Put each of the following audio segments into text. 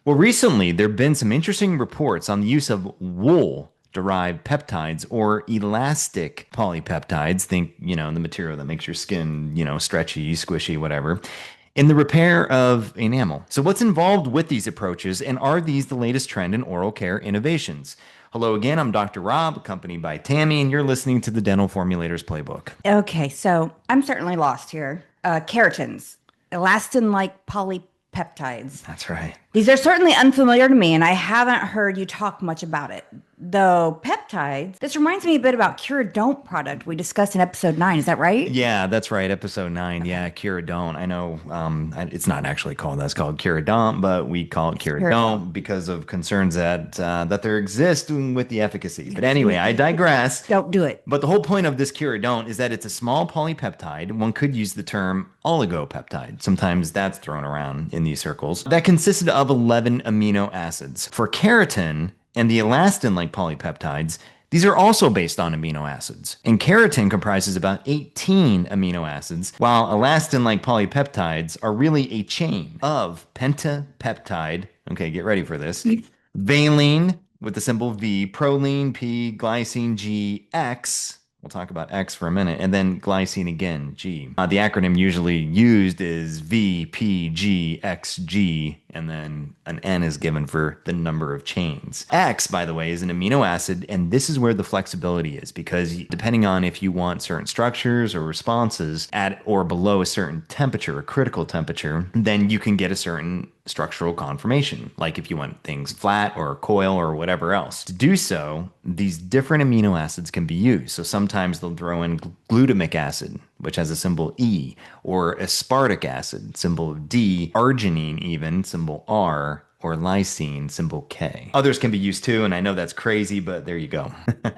Well, recently there have been some interesting reports on the use of wool-derived peptides or elastic polypeptides. Think, the material that makes your skin, stretchy, squishy, whatever, in the repair of enamel. So, what's involved with these approaches, and are these the latest trend in oral care innovations? Hello again, I'm Dr. Rob, accompanied by Tami, and you're listening to the Dental Formulators Playbook. Okay, so I'm certainly lost here. Keratins, elastin-like polypeptides. That's right. These are certainly unfamiliar to me, and I haven't heard you talk much about it. Though peptides, this reminds me a bit about Curadont product we discussed in episode 9. Is that right? Yeah, that's right. Episode 9. Okay. Yeah, Keratin. I know it's not actually called that. It's called Keratin, but we call it Curadont. Keratin because of concerns that there exist with the efficacy. But anyway, I digress. Don't do it. But the whole point of this Keratin is that it's a small polypeptide. One could use the term oligopeptide. Sometimes that's thrown around in these circles. That consisted of 11 amino acids. For keratin and the elastin-like polypeptides, these are also based on amino acids. And keratin comprises about 18 amino acids, while elastin-like polypeptides are really a chain of pentapeptide. Okay, get ready for this. Valine with the symbol V, proline P, glycine G, X. We'll talk about X for a minute, and then glycine again, G. The acronym usually used is VPGXG, and then an N is given for the number of chains. X, by the way, is an amino acid, and this is where the flexibility is, because depending on if you want certain structures or responses at or below a certain temperature, a critical temperature, then you can get a certain structural conformation, like if you want things flat or a coil or whatever else. To do so, these different amino acids can be used. So sometimes they'll throw in glutamic acid, which has a symbol E, or aspartic acid, symbol D, arginine even, symbol R, or lysine, symbol K. Others can be used too, and I know that's crazy, but there you go.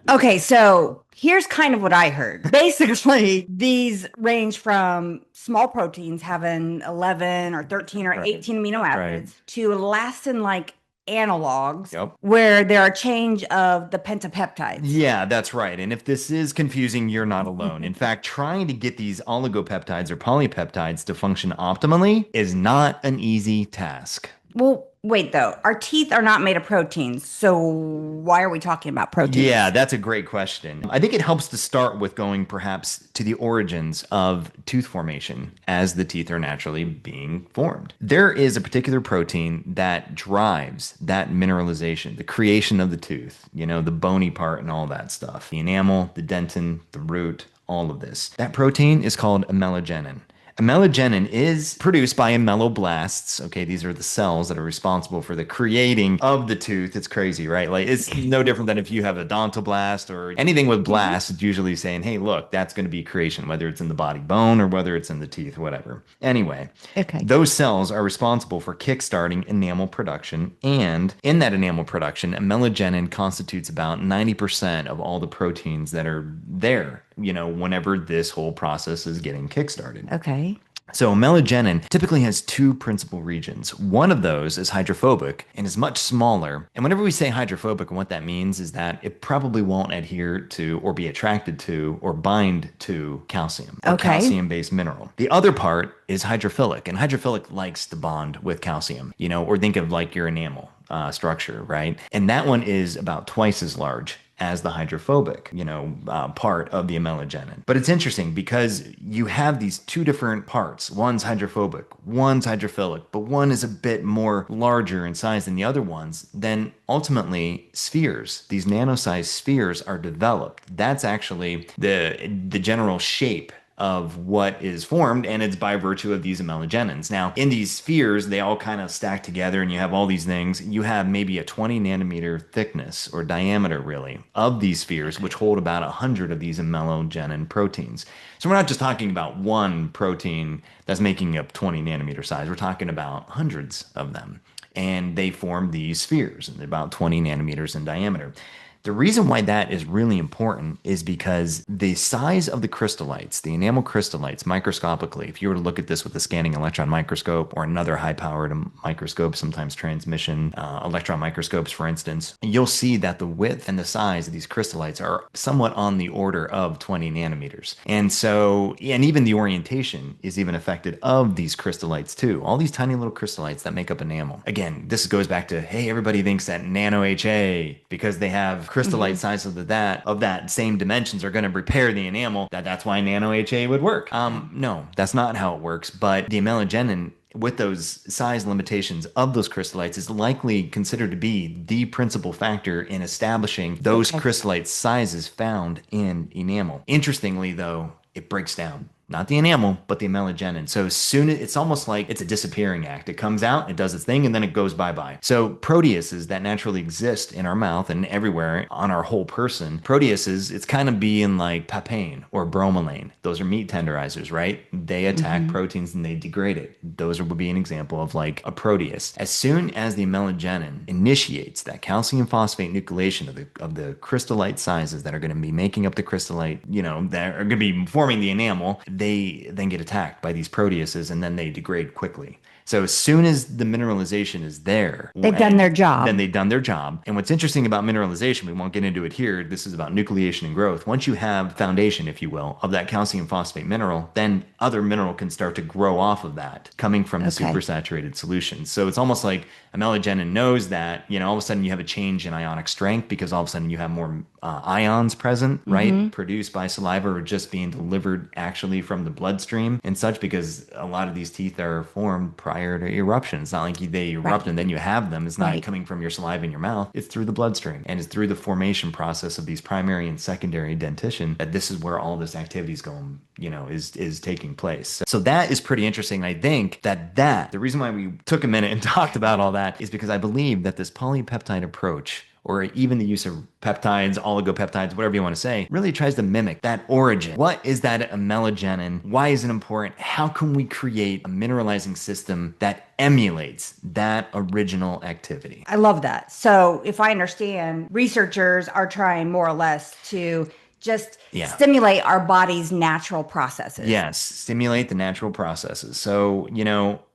Okay, so here's kind of what I heard. Basically, these range from small proteins having 11 or 13 or Right. 18 amino Right. acids to elastin-like analogs Yep. where there are change of the pentapeptides. Yeah, that's right. And if this is confusing, you're not alone. In fact, trying to get these oligopeptides or polypeptides to function optimally is not an easy task. Well, wait though. Our teeth are not made of proteins, so why are we talking about Yeah, proteins? that's a great question. I think it helps to start with going perhaps to the origins of tooth formation as the teeth are naturally being formed. There is a particular protein that drives that mineralization, the creation of the tooth, the bony part and all that stuff. The enamel, the dentin, the root, all of this. That protein is called amelogenin. Amelogenin is produced by ameloblasts. Okay, these are the cells that are responsible for the creating of the tooth. It's crazy, right? Like it's no different than if you have a odontoblast or anything with blasts. It's usually saying, "Hey, look, that's going to be creation, whether it's in the body bone or whether it's in the teeth, whatever." Anyway, Okay. those cells are responsible for kickstarting enamel production, and in that enamel production, amelogenin constitutes about 90% of all the proteins that are there, whenever this whole process is getting kickstarted. Okay. So, amelogenin typically has two principal regions. One of those is hydrophobic and is much smaller. And whenever we say hydrophobic, what that means is that it probably won't adhere to or be attracted to or bind to calcium or Okay. calcium-based mineral. The other part is hydrophilic, and hydrophilic likes to bond with calcium, or think of like your enamel structure, right? And that one is about twice as large as the hydrophobic, part of the amelogenin. But it's interesting because you have these two different parts. One's hydrophobic, one's hydrophilic, but one is a bit more larger in size than the other ones. Then ultimately, spheres, these nano-sized spheres are developed. That's actually the general shape of what is formed, and it's by virtue of these amelogenins. Now, in these spheres, they all kind of stack together, and you have all these things. You have maybe a 20 nanometer thickness or diameter, really, of these spheres, which hold about 100 of these amelogenin proteins. So we're not just talking about one protein that's making up 20 nanometer size. We're talking about hundreds of them, and they form these spheres, and they're about 20 nanometers in diameter. The reason why that is really important is because the size of the crystallites, the enamel crystallites, microscopically, if you were to look at this with a scanning electron microscope or another high-powered microscope, sometimes transmission electron microscopes, for instance, you'll see that the width and the size of these crystallites are somewhat on the order of 20 nanometers. And so, and even the orientation is even affected of these crystallites too. All these tiny little crystallites that make up enamel. Again, this goes back to, hey, everybody thinks that nano HA, because they have crystallite size of that same dimensions are going to repair the enamel, that's why nano HA would work. No, that's not how it works. But the amelogenin with those size limitations of those crystallites is likely considered to be the principal factor in establishing those crystallite sizes found in enamel. Interestingly, though, it breaks down. Not the enamel, but the amelogenin. So soon it's almost like it's a disappearing act. It comes out, it does its thing, and then it goes bye-bye. So proteases that naturally exist in our mouth and everywhere on our whole person, proteases, it's kind of being like papain or bromelain. Those are meat tenderizers, right? They attack proteins and they degrade it. Those would be an example of like a protease. As soon as the amelogenin initiates that calcium phosphate nucleation of the crystallite sizes that are going to be making up the crystallite, that are going to be forming the enamel, they then get attacked by these proteases and then they degrade quickly. So as soon as the mineralization is there, they've done their job. Then they've done their job. And what's interesting about mineralization, we won't get into it here. This is about nucleation and growth. Once you have foundation, if you will, of that calcium phosphate mineral, then other mineral can start to grow off of that coming from the supersaturated solution. So it's almost like amelogenin knows that, all of a sudden you have a change in ionic strength because all of a sudden you have more ions present, right? Produced by saliva or just being delivered actually from the bloodstream and such, because a lot of these teeth are formed prior to eruption. It's not like they erupt and then you have them. It's not coming from your saliva in your mouth. It's through the bloodstream, and it's through the formation process of these primary and secondary dentition that this is where all this activity is going, is taking place. So that is pretty interesting. I think that the reason why we took a minute and talked about all that is because I believe that this polypeptide approach, or even the use of peptides, oligopeptides, whatever you want to say, really tries to mimic that origin. What is that amelogenin? Why is it important? How can we create a mineralizing system that emulates that original activity? I love that. So if I understand, researchers are trying more or less to just stimulate our body's natural processes. Yes, stimulate the natural processes. So,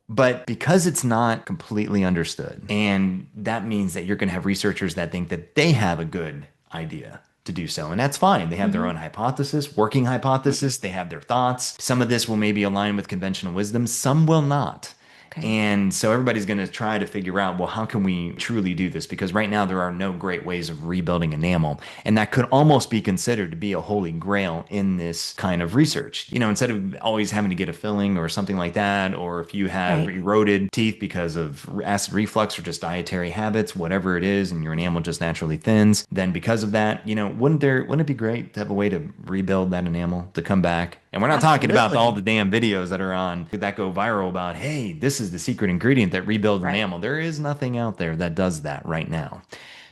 but because it's not completely understood, and that means that you're going to have researchers that think that they have a good idea to do so. And that's fine. They have their own hypothesis, working hypothesis. They have their thoughts. Some of this will maybe align with conventional wisdom. Some will not. And so everybody's going to try to figure out, well, how can we truly do this? Because right now there are no great ways of rebuilding enamel. And that could almost be considered to be a holy grail in this kind of research. Instead of always having to get a filling or something like that, or if you have eroded teeth because of acid reflux or just dietary habits, whatever it is, and your enamel just naturally thins, then because of that, wouldn't it be great to have a way to rebuild that enamel to come back? And we're not talking about all the damn videos that go viral about, hey, this is the secret ingredient that rebuilds enamel. There is nothing out there that does that right now.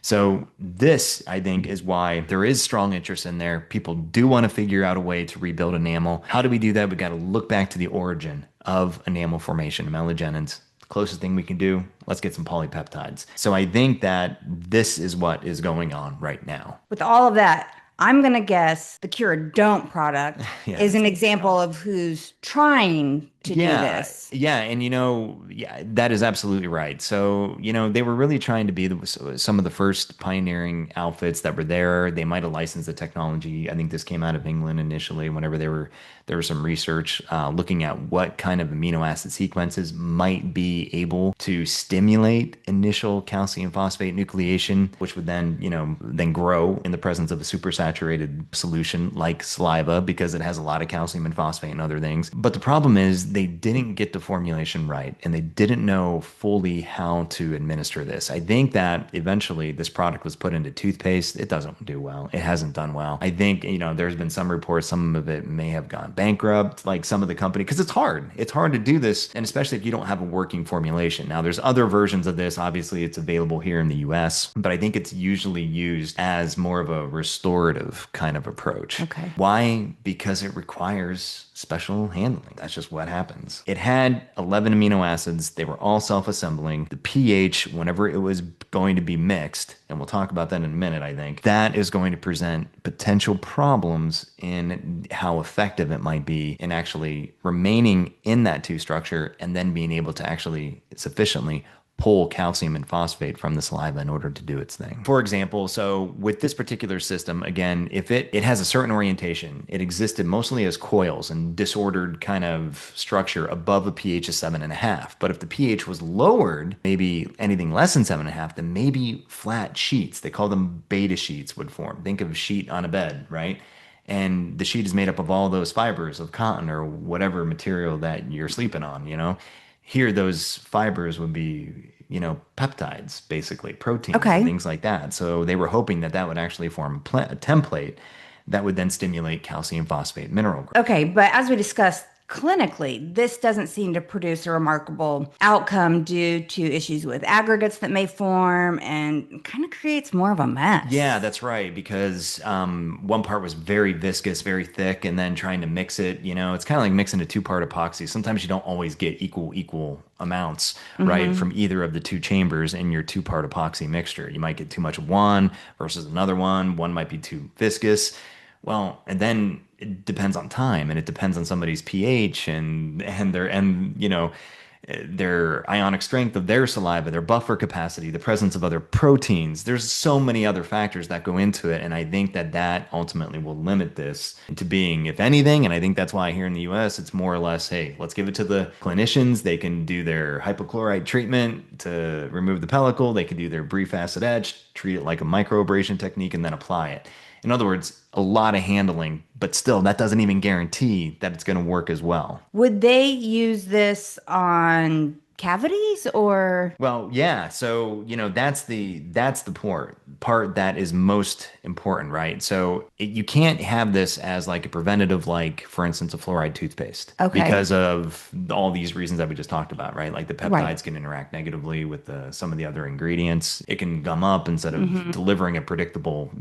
So this, I think, is why there is strong interest in there. People do want to figure out a way to rebuild enamel. How do we do that? We got to look back to the origin of enamel formation, amelogenins. The closest thing we can do, let's get some polypeptides. So I think that this is what is going on right now. With all of that, I'm going to guess the Cure Don't product is an example of who's trying to do this. Yeah. And, that is absolutely right. So, they were really trying to be some of the first pioneering outfits that were there. They might have licensed the technology. I think this came out of England initially whenever there was some research looking at what kind of amino acid sequences might be able to stimulate initial calcium phosphate nucleation, which would then grow in the presence of a supersaturated solution like saliva, because it has a lot of calcium and phosphate and other things. But the problem is they didn't get the formulation right, and they didn't know fully how to administer this. I think that eventually this product was put into toothpaste. It doesn't do well. It hasn't done well. I think, there's been some reports, some of it may have gone bankrupt, like some of the company, because it's hard. It's hard to do this, and especially if you don't have a working formulation. Now, there's other versions of this. Obviously, it's available here in the US, but I think it's usually used as more of a restorative kind of approach. Okay. Why? Because it requires special handling. That's just what happens. happens. It had 11 amino acids. They were all self-assembling. The pH, whenever it was going to be mixed, and we'll talk about that in a minute, I think, that is going to present potential problems in how effective it might be in actually remaining in that two structure and then being able to actually sufficiently pull calcium and phosphate from the saliva in order to do its thing. For example, so with this particular system, again, if it has a certain orientation, it existed mostly as coils and disordered kind of structure above a pH of 7.5. But if the pH was lowered, maybe anything less than 7.5, then maybe flat sheets, they call them beta sheets, would form. Think of a sheet on a bed, right? And the sheet is made up of all those fibers of cotton or whatever material that you're sleeping on, you know? Here, those fibers would be, peptides, basically, proteins and Okay. things like that. So they were hoping that that would actually form a template that would then stimulate calcium phosphate mineral growth. Okay, but as we discussed clinically, this doesn't seem to produce a remarkable outcome due to issues with aggregates that may form and kind of creates more of a Yeah, mess. that's right. Because one part was very viscous, very thick, and then trying to mix it, it's kind of like mixing a two-part epoxy. Sometimes you don't always get equal amounts, right, from either of the two chambers in your two-part epoxy mixture. You might get too much of one versus another one. One might be too viscous. Well, and then it depends on time, and it depends on somebody's pH and their ionic strength of their saliva, their buffer capacity, the presence of other proteins. There's so many other factors that go into it. And I think that that ultimately will limit this to being, if anything, and I think that's why here in the US, it's more or less, hey, let's give it to the clinicians. They can do their hypochlorite treatment to remove the pellicle. They can do their brief acid etch, treat it like a microabrasion technique, and then apply it. In other words, a lot of handling, but still, that doesn't even guarantee that it's going to work as well. Would they use this on cavities or? Well, yeah. So, that's the part that is most important, right? So you can't have this as like a preventative, like for instance, a fluoride toothpaste Okay. because of all these reasons that we just talked about, right? Like the Right. peptides can interact negatively with some of the other ingredients. It can gum up instead of delivering a predictable,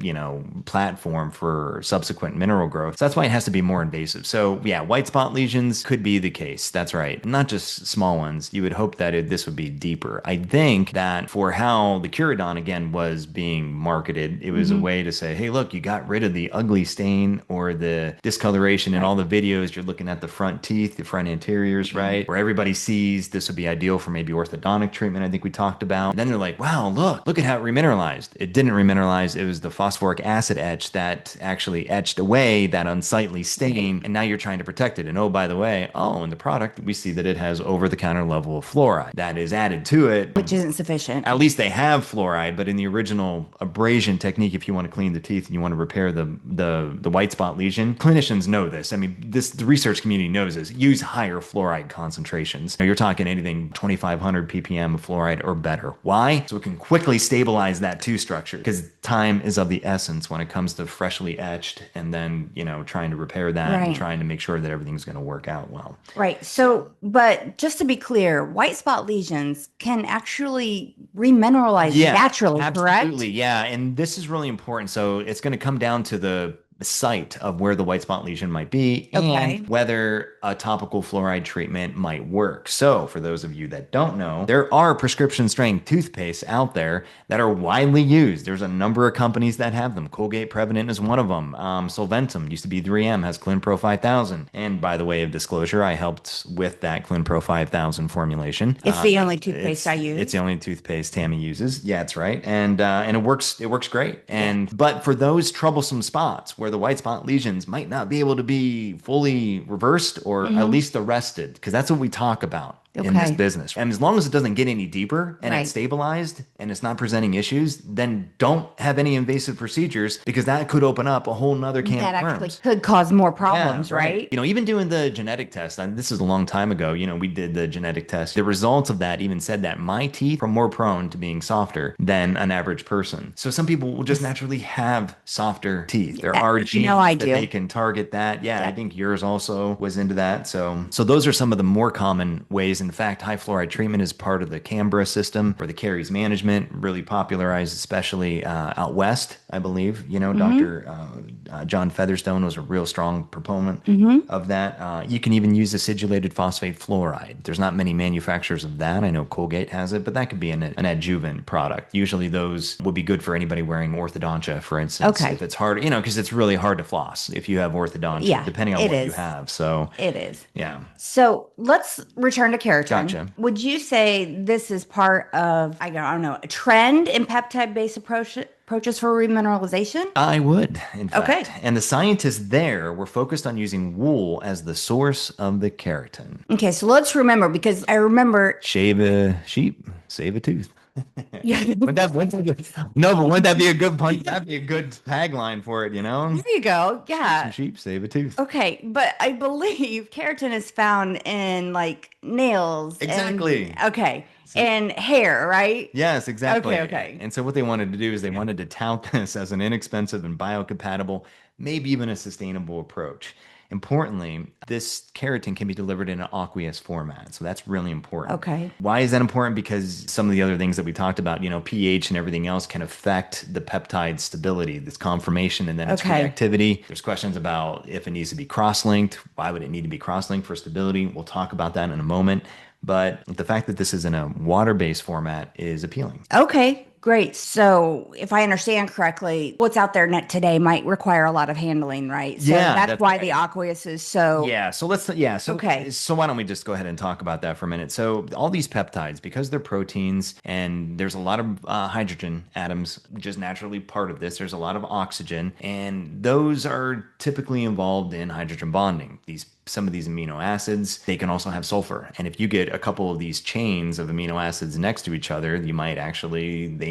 platform for subsequent mineral growth. So that's why it has to be more invasive. So yeah, white spot lesions could be the case. That's right. Not just small ones. You would hope that this would be deeper. I think that for how the Curadon again was being marketed, it was a way to say, hey, look, you got rid of the ugly stain or the discoloration in Right. all the videos. You're looking at the front teeth, the front anteriors, right? Where everybody sees this would be ideal for maybe orthodontic treatment, I think we talked about. And then they're like, wow, look at how it remineralized. It didn't remineralize. It was the phosphoric acid etch that actually etched away that unsightly stain. And now you're trying to protect it. And oh, by the way, in the product, we see that it has over the counter level of fluoride that is added to it. Which isn't sufficient. At least they have fluoride, but in the original abrasion technique, if you want to clean the teeth and you want to repair the white spot lesion, clinicians know this. I mean, the research community knows this. Use higher fluoride concentrations. You're talking anything 2,500 ppm of fluoride or better. Why? So it can quickly stabilize that two structure because time is of the essence when it comes to freshly etched and then trying to repair that and Right. trying to make sure that everything's going to work out well. Right. So, but just to be clear, white spot lesions can actually remineralize Yeah, naturally, absolutely. correct? Yeah. And this is really important. So it's going to come down to the site of where the white spot lesion might be and Okay. whether a topical fluoride treatment might work. So, for those of you that don't know, there are prescription strength toothpastes out there that are widely used. There's a number of companies that have them. Colgate Prevenant is one of them. Solventum used to be 3M, has ClinPro 5000. And by the way of disclosure, I helped with that ClinPro 5000 formulation. It's the only toothpaste I It's the use. only toothpaste Tami uses. Yeah, that's right. And it works great. Yeah. And but for those troublesome spots where the white spot lesions might not be able to be fully reversed or at Hmm. least arrested, because that's what we talk about in this Okay. business. And as long as it doesn't get any deeper and it's Right. stabilized and it's not presenting issues, then don't have any invasive procedures because that could open up a whole nother can That of actually worms. could cause more Yeah, problems, right. right? Even doing the genetic test, and this is a long time ago, we did the genetic test. The results of that even said that my teeth are more prone to being softer than an average person. So some people will just naturally have softer teeth. There are You know, I genes that they do. can target that. Yeah, I Yeah. think yours also was into that. So those are some of the more common ways in In fact, high fluoride treatment is part of the Canberra system for the caries management, really popularized, especially out west, I believe. Dr. John Featherstone was a real strong proponent of that. You can even use acidulated phosphate fluoride. There's not many manufacturers of that. I know Colgate has it, but that could be an adjuvant product. Usually those would be good for anybody wearing orthodontia, for instance, Okay. if it's hard, because it's really hard to floss if you have orthodontia, Yeah, depending on it what you is. have. So, It is. yeah, So let's return to keratin. gotcha. Would you say this is part of, I don't know, a trend in peptide-based approaches for remineralization? I would, in Okay. fact. And the scientists there were focused on using wool as the source of the keratin. Okay, so let's remember because I remember. Shave a sheep, save a tooth. Yeah. No, but wouldn't that be a good point? That'd be a good tagline for it, There you go. Shave some Yeah. sheep, save a tooth. Okay, but I believe keratin is found in like nails Exactly. and hair, right? Yes, exactly. Okay. And so what they wanted to do is they wanted to tout this as an inexpensive and biocompatible, maybe even a sustainable approach. Importantly, this keratin can be delivered in an aqueous format. So that's really important. Okay. Why is that important? Because some of the other things that we talked about, pH and everything else can affect the peptide stability, this conformation, and then its Okay. reactivity. There's questions about if it needs to be cross-linked. Why would it need to be cross-linked for stability? We'll talk about that in a moment. But the fact that this is in a water-based format is appealing. Okay, great. So, if I understand correctly, what's out there net today might require a lot of handling, right? So Yeah, that's that's why right. the aqueous is so. Yeah, so let's yeah, so Okay. so why don't we just go ahead and talk about that for a minute? So all these peptides, because they're proteins and there's a lot of hydrogen atoms just naturally part of this. There's a lot of oxygen, and those are typically involved in hydrogen bonding. Some of these amino acids, they can also have sulfur. And if you get a couple of these chains of amino acids next to each other, they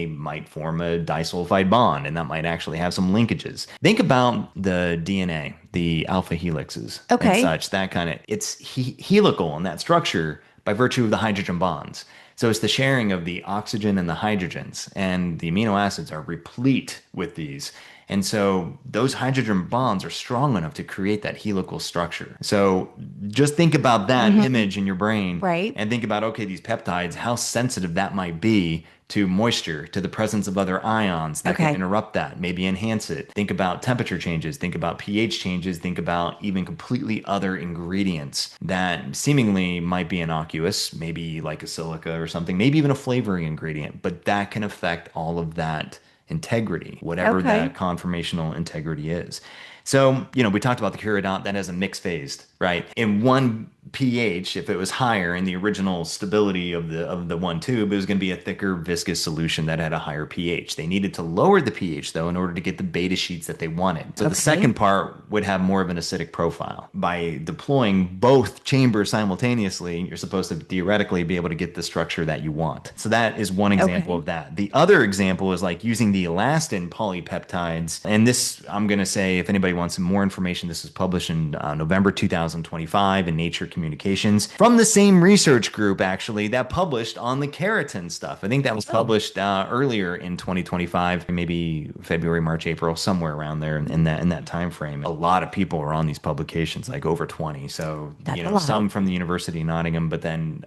might form a disulfide bond, and that might actually have some linkages. Think about the DNA, the alpha helixes and Okay. such, that kind of, it's helical in that structure by virtue of the hydrogen bonds. So it's the sharing of the oxygen and the hydrogens, and the amino acids are replete with these. And so those hydrogen bonds are strong enough to create that helical structure. So just think about that image in your brain, Right. and think about, okay, these peptides, how sensitive that might be to moisture, to the presence of other ions that can Okay. interrupt that, maybe enhance it. Think about temperature changes, think about pH changes, think about even completely other ingredients that seemingly might be innocuous, maybe like a silica or something, maybe even a flavoring ingredient, but that can affect all of that integrity, whatever Okay. that conformational integrity is. So, we talked about the curadont that has a mixed phase, right? In one pH, if it was higher in the original stability of the one tube, it was going to be a thicker, viscous solution that had a higher pH. They needed to lower the pH though in order to get the beta sheets that they wanted. So the Okay. second part would have more of an acidic profile. By deploying both chambers simultaneously, you're supposed to theoretically be able to get the structure that you want. So that is one example Okay. of that. The other example is like using the elastin polypeptides. And this, I'm going to say, if anybody wants some more information, this was published in November 2025 in Nature Communications from the same research group, actually, that published on the keratin stuff. I think that was published earlier in 2025, maybe February, March, April, somewhere around there in that time frame. A lot of people were on these publications, like over 20. So, That's a lot. some from the University of Nottingham, but then,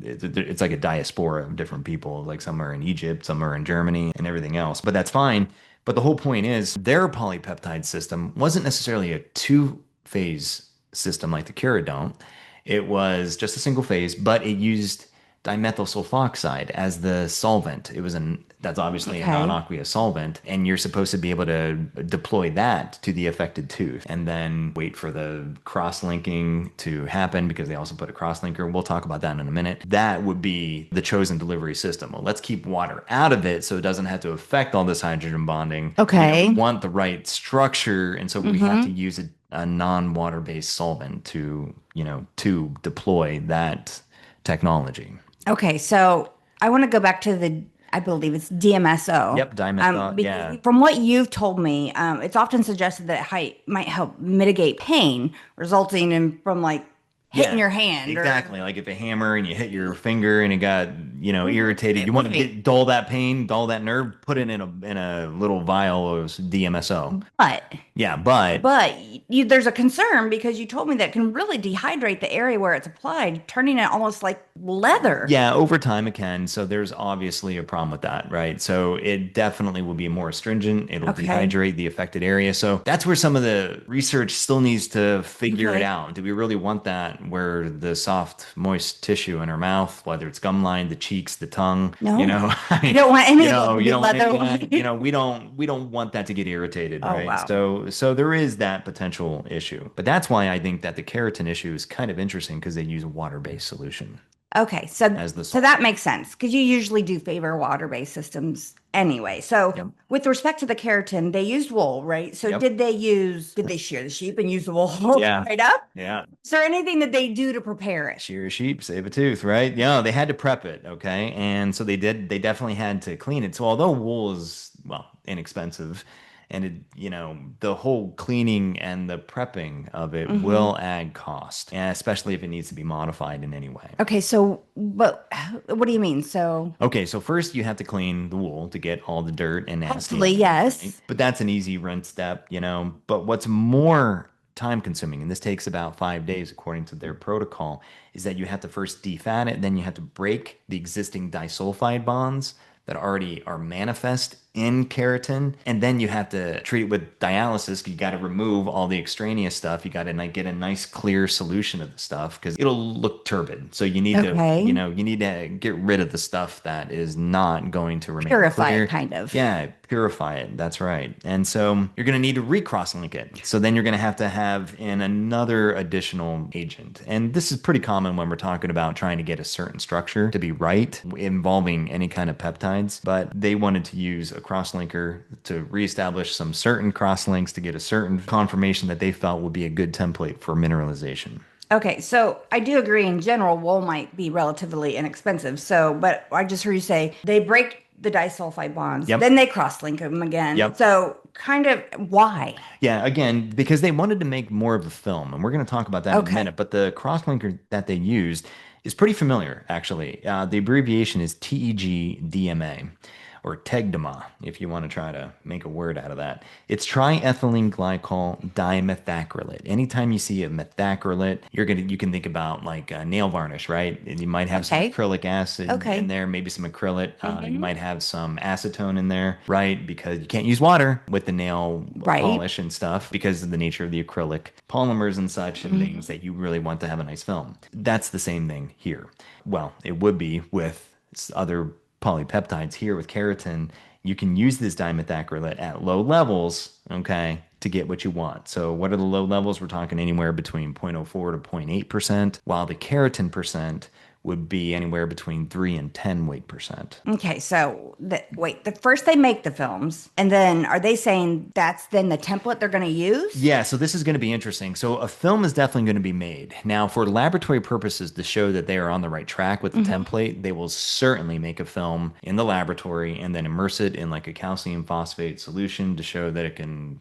it's like a diaspora of different people. Like some are in Egypt, some are in Germany, and everything else. But that's fine. But the whole point is their polypeptide system wasn't necessarily a two-phase system like the Curadont. It was just a single phase, but it used dimethyl sulfoxide as the solvent. That's obviously a Okay. non-aqueous solvent, and you're supposed to be able to deploy that to the affected tooth and then wait for the cross-linking to happen, because they also put a cross-linker. We'll talk about that in a minute. That would be the chosen delivery system. Well, let's keep water out of it so it doesn't have to affect all this hydrogen bonding. Okay. We want the right structure, and so we have to use a non-water based solvent to deploy that technology. Okay, so I want to go back to I believe it's DMSO. Yep, dimethyl, Because yeah. from what you've told me, it's often suggested that height might help mitigate pain resulting from like hitting Yeah, your hand or exactly. Like if a hammer and you hit your finger and it got, irritated, you want to right. dull that pain, dull that nerve, put it in a little vial of DMSO. But Yeah, but but there's a concern because you told me that can really dehydrate the area where it's applied, turning it almost like leather. yeah, over time it can. So there's obviously a problem with that, right? So it definitely will be more astringent. It'll Okay. dehydrate the affected area. So that's where some of the research still needs to figure it Okay. out. Do we really want that where the soft, moist tissue in our mouth, whether it's gum line, the cheeks, the tongue, No, I I mean, don't want any of those to you be don't want any leather of that. white. We don't want that to get irritated, Oh, right? wow. So there is that potential issue. But that's why I think that the keratin issue is kind of interesting because they use a water-based solution Okay, so as the so that solvent. makes sense because you usually do favor water-based systems anyway. So Yep. with respect to the keratin, they used wool, right? So Yep. did they shear the sheep and use the wool Yeah. straight up? Yeah. Is there anything that they do to prepare it? Shear a sheep, save a tooth, right? Yeah, they had to prep it, okay? And so they did, they definitely had to clean it. So although wool is, well, inexpensive, and the whole cleaning and the prepping of it Hmm. will add cost, and especially if it needs to be modified in any way. Okay, so but what do you mean? So Okay, so first you have to clean the wool to get all the dirt and nasty hopefully, elements, right? yes. But that's an easy rinse step, But what's more time consuming, and this takes about 5 days according to their protocol, is that you have to first defat it, then you have to break the existing disulfide bonds that already are manifest in keratin, and then you have to treat it with dialysis. You got to remove all the extraneous stuff. You got to get a nice clear solution of the stuff because it'll look turbid. So you need to, Okay. you need to get rid of the stuff that is not going to remain Purify it clear. kind of. Yeah, purify it. That's right. And so you're going to need to recross link it. So then you're going to have in another additional agent. And this is pretty common when we're talking about trying to get a certain structure to be right involving any kind of peptides. But they wanted to use a crosslinker to reestablish some certain crosslinks to get a certain conformation that they felt would be a good template for mineralization. Okay, so I do agree in general, wool might be relatively inexpensive. So, but I just heard you say they break the disulfide bonds, Yep. then they cross-link them again. Yep. So, kind of why? Yeah, again, because they wanted to make more of a film, and we're going to talk about that in a Okay. minute. But the crosslinker that they used is pretty familiar, actually. The abbreviation is TEGDMA, or TEGDMA, if you want to try to make a word out of that. It's triethylene glycol dimethacrylate. Anytime you see a methacrylate, you can think about like nail varnish, right? And you might have some Okay. acrylic acid in Okay. there, maybe some acrylic. You Hmm. might have some acetone in there, right? Because you can't use water with the nail Right. polish and stuff because of the nature of the acrylic polymers and such and things Mhm. that you really want to have a nice film. That's the same thing here. Well, it would be with other polypeptides here with keratin. You can use this dimethacrylate at low levels, okay, to get what you want. So what are the low levels? We're talking anywhere between 0.04 to 0.8%, while the keratin percent would be anywhere between 3 and 10 weight percent. Okay, so wait, the first they make the films, and then are they saying that's then the template they're going to use? Yeah, so this is going to be interesting. So a film is definitely going to be made. Now, for laboratory purposes to show that they are on the right track with the Hmm. template, they will certainly make a film in the laboratory and then immerse it in like a calcium phosphate solution to show that it can,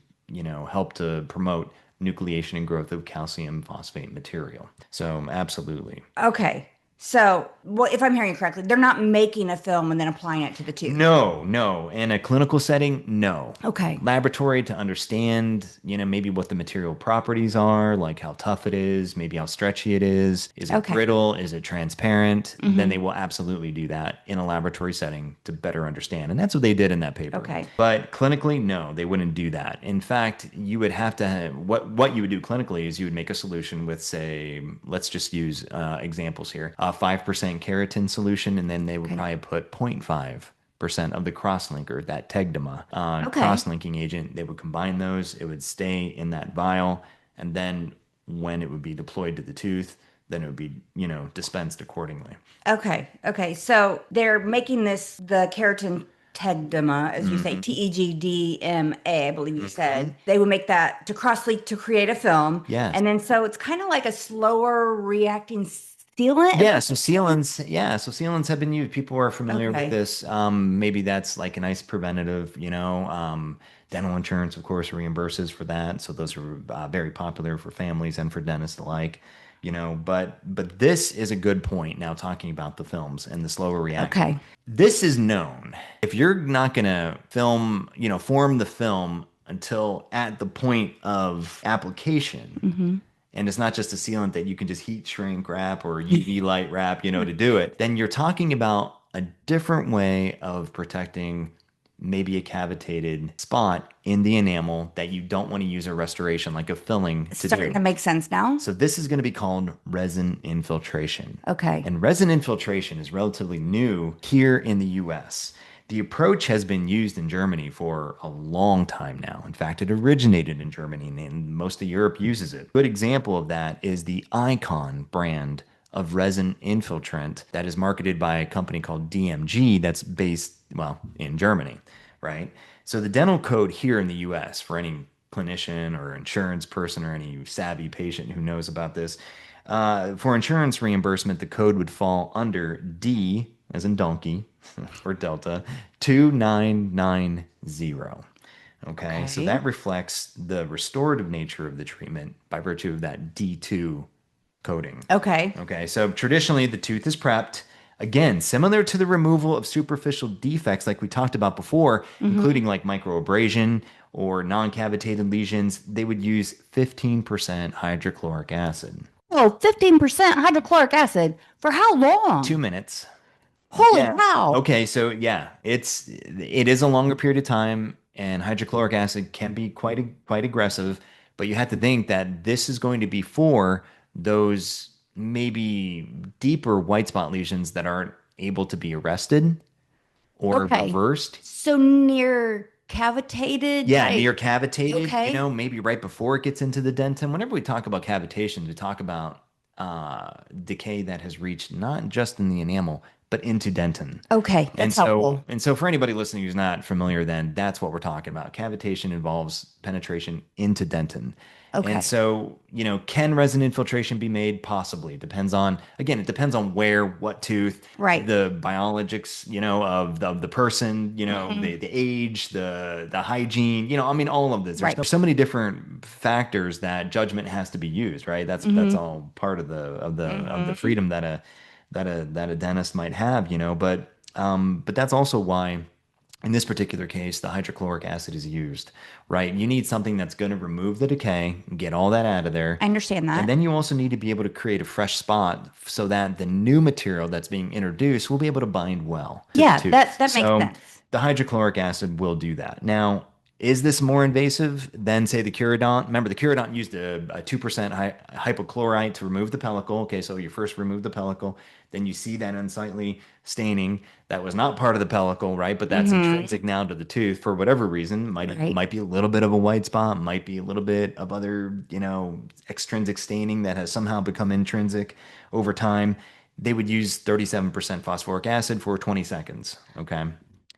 help to promote nucleation and growth of calcium phosphate material. So, absolutely. Okay, so well, if I'm hearing you correctly, they're not making a film and then applying it to the tooth. No, no. In a clinical setting, no. Okay. Laboratory to understand, maybe what the material properties are, like how tough it is, maybe how stretchy it is. Is it Okay. brittle? Is it transparent? Then they Hmm. will absolutely do that in a laboratory setting to better understand. And that's what they did in that paper. Okay. But clinically, no, they wouldn't do that. In fact, you would have to have, what you would do clinically is you would make a solution with, say, let's just use examples here, a 5% keratin solution, and then they would Okay. probably put 0.5% of the crosslinker, that tegdema Okay. cross-linking agent. They would combine those. It would stay in that vial, and then when it would be deployed to the tooth, then it would be, dispensed accordingly. Okay. Okay. So they're making this the keratin tegdema, as you say, Hmm. TEGDMA, I believe you Hmm. said. They would make that to cross link to create a film. Yes. And then so it's kind of like a slower reacting sealant. Yeah, so sealants, have been used. People are familiar with Okay. this. Maybe that's like a nice preventative, dental insurance, of course, reimburses for that. So those are very popular for families and for dentists alike. but this is a good point now talking about the films and the slower reaction. Okay. This is known. If you're not going to form the film until at the point of application, Hmm. and it's not just a sealant that you can just heat shrink wrap or UV light wrap, to do it, then you're talking about a different way of protecting maybe a cavitated spot in the enamel that you don't want to use a restoration like a filling to Starting do. to make sense now. So this is going to be called resin infiltration. Okay. And resin infiltration is relatively new here in the US. The approach has been used in Germany for a long time now. In fact, it originated in Germany and most of Europe uses it. A good example of that is the Icon brand of resin infiltrant that is marketed by a company called DMG that's based, well, in Germany, right? So the dental code here in the US for any clinician or insurance person or any savvy patient who knows about this, for insurance reimbursement, the code would fall under D, as in donkey, or delta, 2990. Okay, so Okay. that reflects the restorative nature of the treatment by virtue of that D2 coding. Okay. Okay, so traditionally the tooth is prepped. Again, similar to the removal of superficial defects like we talked about before, Hmm. including like microabrasion or non-cavitated lesions, they would use 15% hydrochloric acid. Oh, 15% hydrochloric acid. For how long? 2 minutes. Holy Yeah. cow. Okay, so yeah, it is a longer period of time, and hydrochloric acid can be quite aggressive, but you have to think that this is going to be for those maybe deeper white spot lesions that aren't able to be arrested or Okay. reversed. So near cavitated, Yeah, near like, cavitated, okay. maybe right before it gets into the dentin. Whenever we talk about cavitation, we talk about decay that has reached not just in the enamel, but into dentin. Okay. And That's so, helpful. and so for anybody listening who's not familiar, then that's what we're talking about. Cavitation involves penetration into dentin. And Okay. so, can resin infiltration be made? Possibly. Depends on, again, it depends on where, what tooth, Right. the biologics, of the person, Hmm. the age, the hygiene, I mean, all of this. There's Right. so many different factors that judgment has to be used, right? That's Hmm. all part of the Hmm. freedom that a dentist might have, but that's also why in this particular case the hydrochloric acid is used, right? You need something that's going to remove the decay, get all that out of there. I understand And that. then you also need to be able to create a fresh spot so that the new material that's being introduced will be able to bind well to the Yeah, tooth. that makes So sense. the hydrochloric acid will do that. Now, is this more invasive than, say, the Curodont? Remember, the Curodont used a 2% hypochlorite to remove the pellicle. Okay, so you first remove the pellicle, then you see that unsightly staining that was not part of the pellicle, right? But that's Hmm. intrinsic now to the tooth for whatever reason. Might Right. might be a little bit of a white spot, might be a little bit of other, extrinsic staining that has somehow become intrinsic over time. They would use 37% phosphoric acid for 20 seconds. Okay.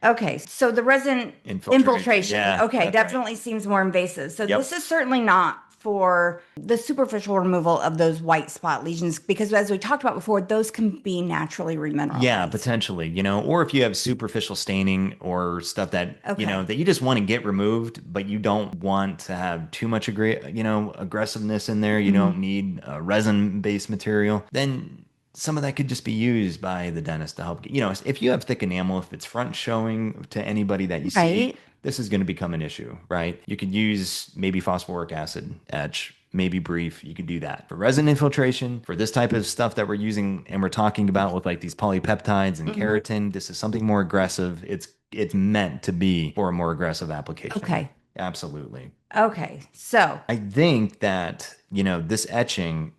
Okay, so the resin Infiltration. infiltration, Yeah, okay, that's right. definitely seems more invasive. So this Yep. is certainly not for the superficial removal of those white spot lesions because as we talked about before, those can be naturally Yeah, remineralized. potentially, or if you have superficial staining or stuff that, Okay. that you just want to get removed, but you don't want to have too much aggressiveness in there. You don't Hmm. need resin-based material. Then some of that could just be used by the dentist to help. If you have thick enamel, if it's front showing to anybody that you see, Right. this is going to become an issue, right? You could use maybe phosphoric acid etch, maybe brief. You could do that. For resin infiltration, for this type of stuff that we're using and we're talking about with like these polypeptides and Hmm. keratin, this is something more aggressive. It's meant to be for a more aggressive application. Okay. Absolutely. Okay. So, I think that, this etching,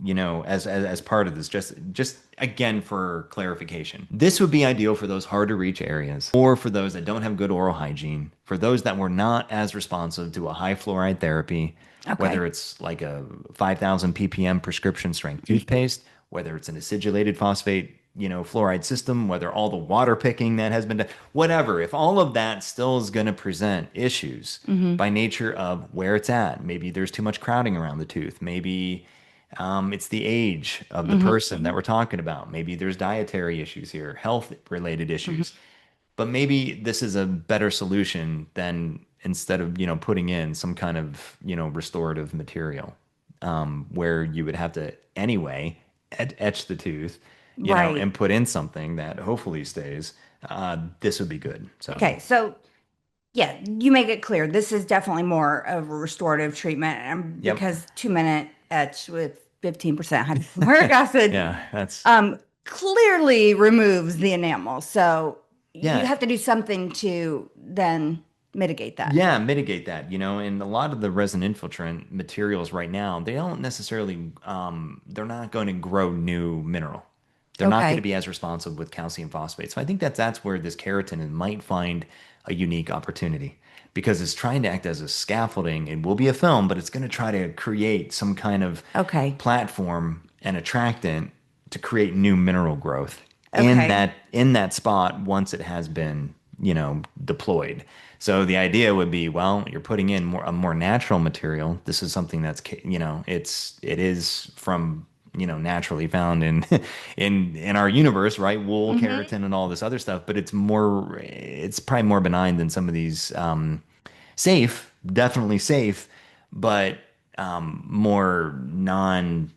as part of this, just again for clarification, this would be ideal for those hard to reach areas or for those that don't have good oral hygiene, for those that were not as responsive to a high fluoride therapy, okay. whether it's like a 5,000 ppm prescription strength toothpaste, whether it's an acidulated phosphate, fluoride system, whether all the water picking that has been done, whatever, if all of that still is going to present issues Hmm. by nature of where it's at, maybe there's too much crowding around the tooth, maybe it's the age of the Hmm. person that we're talking about, maybe there's dietary issues here, health related issues, Hmm. but maybe this is a better solution than instead of putting in some kind of restorative material. where you would have to anyway etch the tooth, Right. and put in something that hopefully stays, this would be good. So, Okay. So, yeah, you make it clear this is definitely more of a restorative treatment, yep. because 2 minute etch with 15% hyaluronic acid Yeah, that's, clearly removes the enamel. So you yeah. have to do something to then mitigate that. Yeah, mitigate that, and a lot of the resin infiltrant materials right now, they don't necessarily, they're not going to grow new mineral. They're not going to Okay. be as responsive with calcium phosphate. So I think that's where this keratin might find a unique opportunity because it's trying to act as a scaffolding. It will be a film, but it's going to try to create some kind of Okay. platform and attractant to create new mineral growth Okay. in that spot once it has been, deployed. So the idea would be, well, you're putting in a more natural material. This is something that's, it is from, naturally found in in our universe, right? Wool, Hmm. keratin, and all this other stuff. But it's probably more benign than some of these, safe, definitely safe, but more non,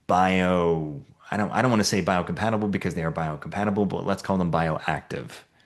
bio. I don't want to say biocompatible because they are biocompatible, but let's call them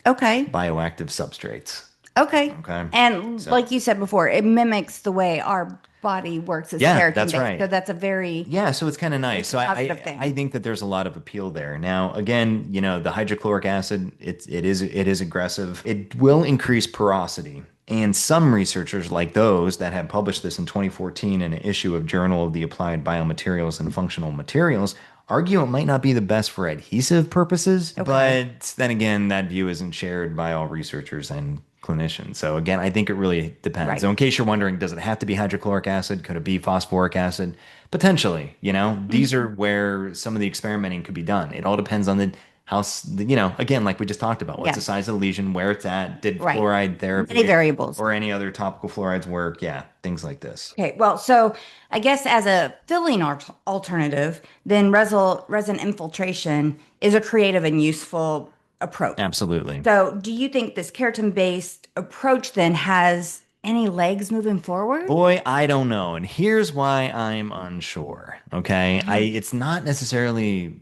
Okay. bioactive substrates. Okay. Okay. And So, like you said before, it mimics the way our body works as yeah, keratin that's based. So right. that's a very, Yeah, so it's kind of nice. it's a So I, positive I thing. think that there's a lot of appeal there. Now, again, the hydrochloric acid, it is aggressive. It will increase porosity. And some researchers like those that have published this in 2014 in an issue of Journal of the Applied Biomaterials and Functional Materials argue it might not be the best for adhesive purposes, Okay. but then again, that view isn't shared by all researchers and clinicians. So again, I think it really depends. Right. So in case you're wondering, does it have to be hydrochloric acid? Could it be phosphoric acid? Potentially, these are Mhm. where some of the experimenting could be done. It all depends on the house, again, like we just talked about, what's the Yeah. size of the lesion, where it's at, did Right. fluoride Many therapy variables. or any other topical fluorides work? Yeah, things like this. Okay, well, so I guess as a filling alternative, then resin infiltration is a creative and useful approach. Absolutely. So, do you think this keratin-based approach then has any legs moving forward? Boy, I don't know. And here's why I'm unsure. Okay. Mhm. It's not necessarily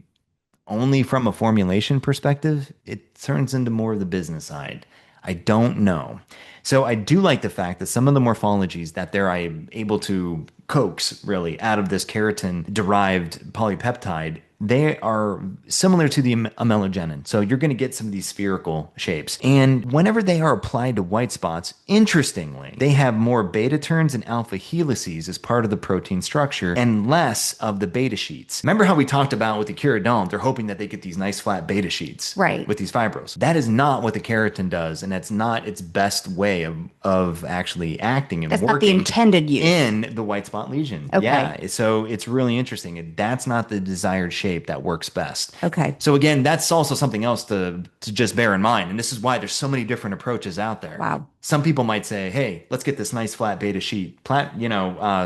only from a formulation perspective, it turns into more of the business side. I don't know. So I do like the fact that some of the morphologies that they're able to coax really out of this keratin derived polypeptide, they are similar to the amelogenin. So you're going to get some of these spherical shapes. And whenever they are applied to white spots, interestingly, they have more beta turns and alpha helices as part of the protein structure and less of the beta sheets. Remember how we talked about with the Curadome, they're hoping that they get these nice flat beta sheets Right. with these fibros. That is not what the keratin does, and that's not its best way of actually acting and That's not the working intended use. in the white spot lesion. Okay. Yeah, so it's really interesting. That's not the desired shape that works best. Okay. So again, that's also something else to just bear in mind. And this is why there's so many different approaches out there. Wow. Some people might say, hey, let's get this nice flat beta sheet,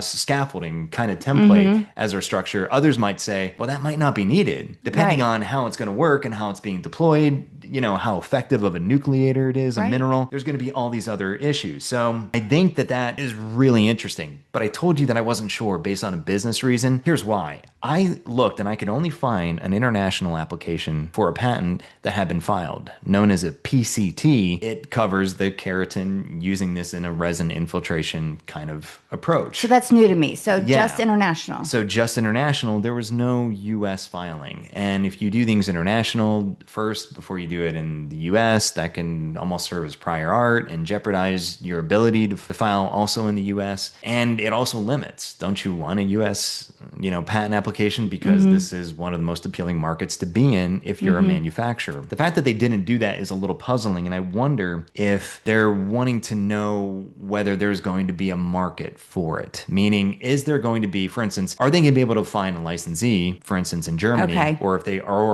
scaffolding kind of template Mm-hmm. as our structure. Others might say, well, that might not be needed, depending Right. on how it's going to work and how it's being deployed, how effective of a nucleator it is, a Right. mineral. There's going to be all these other issues. So I think that is really interesting. But I told you that I wasn't sure based on a business reason. Here's why. I looked and I could only find an international application for a patent that had been filed, known as a PCT. It covers the keratin using this in a resin infiltration kind of So approach. that's new to me. So just Yeah. international. So just international, there was no US filing. And if you do things international first before you do it in the US, that can almost serve as prior art and jeopardize your ability to file also in the US. And it also limits. Don't you want a US, patent application because Mm-hmm. this is one of the most appealing markets to be in if you're a Mm-hmm. manufacturer. The fact that they didn't do that is a little puzzling. And I wonder if they're wanting to know whether there's going to be a market for it. Meaning, is there going to be, for instance, are they going to be able to find a licensee, for instance, in Germany, Okay. or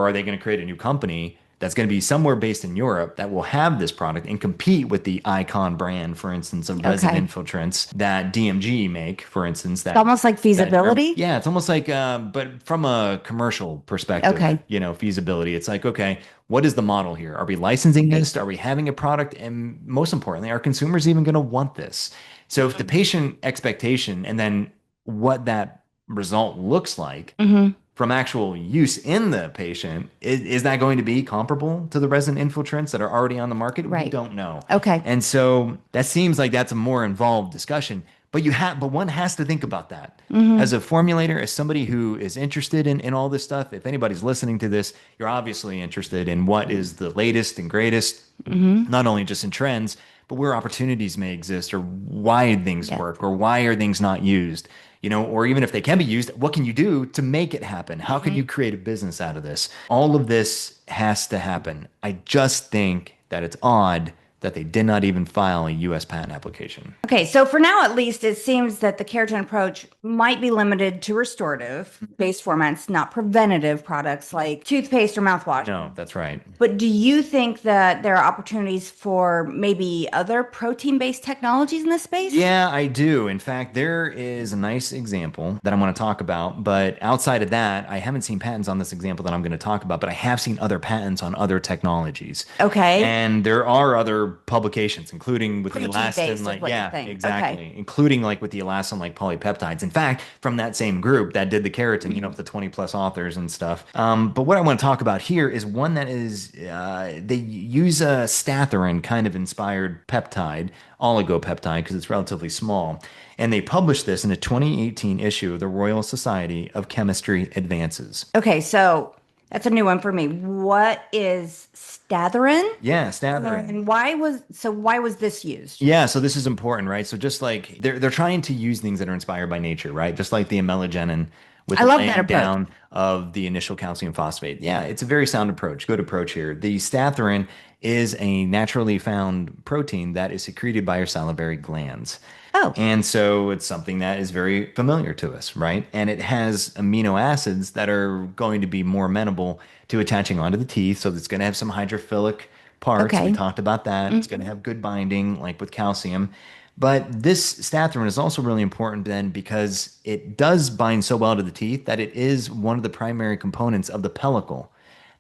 are they going to create a new company that's going to be somewhere based in Europe that will have this product and compete with the Icon brand, for instance, of resin Okay. infiltrants that DMG make, for instance, It's almost like feasibility. yeah, it's almost like, but from a commercial perspective, Okay. feasibility. It's like, okay, what is the model here? Are we licensing this? Are we having a product? And most importantly, are consumers even going to want this? So if the patient expectation and then what that result looks like Hmm. from actual use in the patient, is that going to be comparable to the resin infiltrants that are already on the market? We Right. don't know. Okay. And so that seems like that's a more involved discussion. But one has to think about that. As Hmm. a formulator, as somebody who is interested in all this stuff, if anybody's listening to this, you're obviously interested in what is the latest and greatest, Hmm. not only just in trends, but where opportunities may exist or why things Yeah. work or why are things not used, or even if they can be used, what can you do to make it happen? How can you Hmm. create a business out of this? All of this has to happen. I just think that it's odd that they did not even file a US patent application. Okay, so for now at least, it seems that the keratin approach might be limited to restorative based formats, not preventative products like toothpaste or mouthwash. No, that's right. But do you think that there are opportunities for maybe other protein-based technologies in this space? Yeah, I do. In fact, there is a nice example that I want to talk about. But outside of that, I haven't seen patents on this example that I'm going to talk about, but I have seen other patents on other technologies. Okay. And there are other publications, including with the elastin, Protein-based is like, what you're yeah, saying. Okay. exactly, including like with the elastin, like polypeptides. In fact, from that same group that did the keratin, the 20 plus authors and stuff. But what I want to talk about here is one that is, they use a statharin kind of inspired peptide, oligopeptide, because it's relatively small. And they published this in a 2018 issue of the Royal Society of Chemistry Advances. Okay, so that's a new one for me. What is statharin? Yeah, statharin. And why was this used? Yeah, so this is important, right? So just like they're trying to use things that are inspired by nature, right? Just like the amelogenin with I the love that laying approach. down of the initial calcium phosphate. Yeah, it's a very sound approach. Good approach here. The statharin is a naturally found protein that is secreted by your salivary glands. Oh, And so it's something that is very familiar to us, right? And it has amino acids that are going to be more amenable to attaching onto the teeth. So it's going to have some hydrophilic parts. We okay. talked about that. It's going to have good binding, like with calcium. But this statharin is also really important then because it does bind so well to the teeth that it is one of the primary components of the pellicle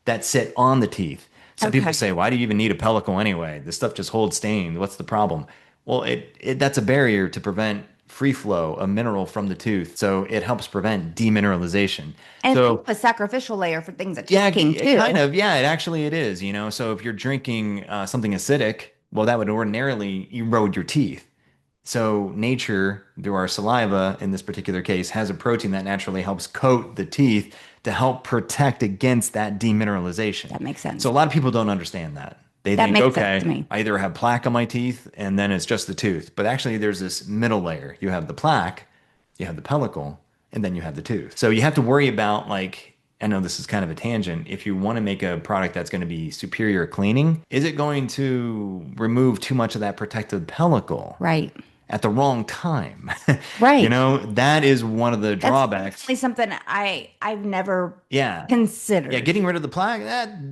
that sit on the teeth. Some people Okay. say, why do you even need a pellicle anyway? This stuff just holds stain. What's the problem? Well, that's a barrier to prevent free flow of mineral from the tooth. So it helps prevent demineralization. And it's kind So of a sacrificial layer for things yeah, attacking it kind too. of, yeah, it actually it is. So if you're drinking something acidic, well, that would ordinarily erode your teeth. So nature, through our saliva in this particular case, has a protein that naturally helps coat the teeth to help protect against that demineralization. That makes So sense. a lot of people don't understand that. They That think, makes sense okay, to me. I either have plaque on my teeth and then it's just the tooth. But actually, there's this middle layer. You have the plaque, you have the pellicle, and then you have the tooth. So you have to worry about, like, I know this is kind of a tangent. If you want to make a product that's going to be superior cleaning, is it going to remove too much of that protective pellicle Right. at the wrong time? Right. That is one of the That's drawbacks. definitely something I've never Yeah. Yeah, considered. getting rid of the plaque,